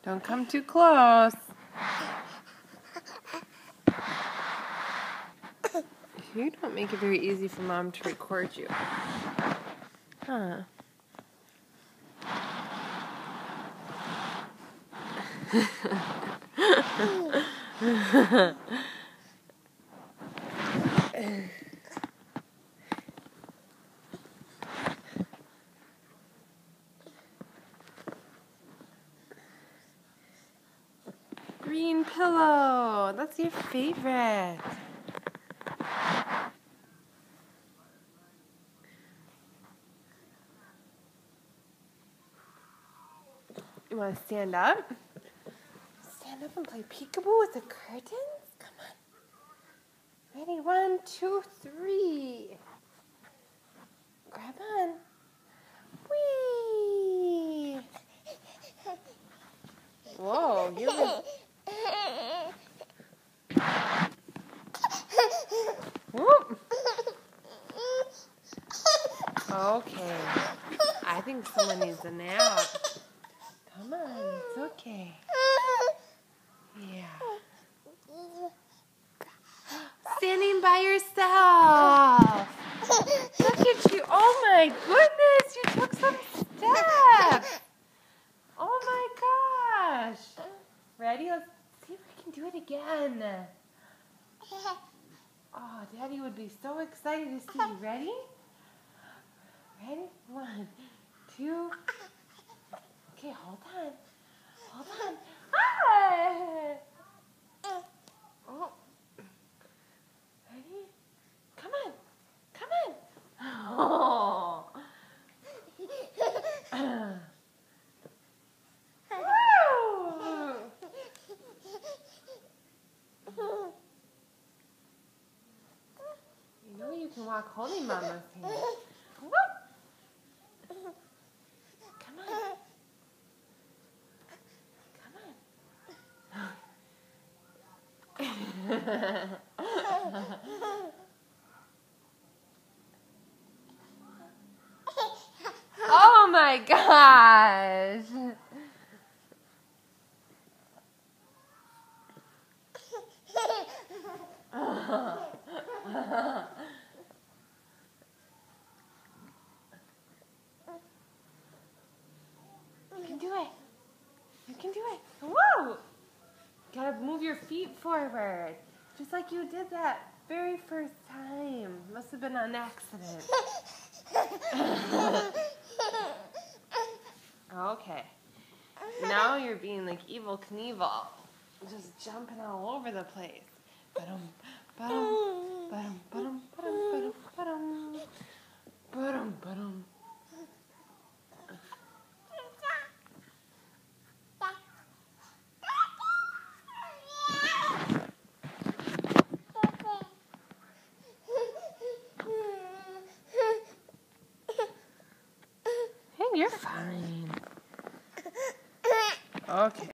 Don't come too close. You don't make it very easy for Mom to record you. Huh. Green pillow. That's your favorite. You want to stand up? Stand up and play peekaboo with the curtains? Come on. Ready? 1, 2, 3. Grab on. Whee! Whoa, you're Whoop. Okay. I think someone needs a nap. Come on, it's okay. Yeah. Standing by yourself. Look at you. Oh my goodness, you took some steps. Oh my gosh. Ready? Let's see if we can do it again. Oh, Daddy would be so excited to see you. Ready? Ready? 1, 2. Okay, hold on. Hold on. Ah! Oh. Ready? Come on. Come on. Oh. You know you can walk holding Mama's hand. Come on. Oh my gosh! You can do it. You can do it. Whoa! Gotta move your feet forward. Just like you did that very first time. Must have been an accident. Okay. Now you're being like Evel Knievel. Just jumping all over the place. Ba-dum, ba-dum, ba-dum, ba-dum, ba-dum, ba-dum, ba-dum, ba-dum. Hey, you're fine. Okay.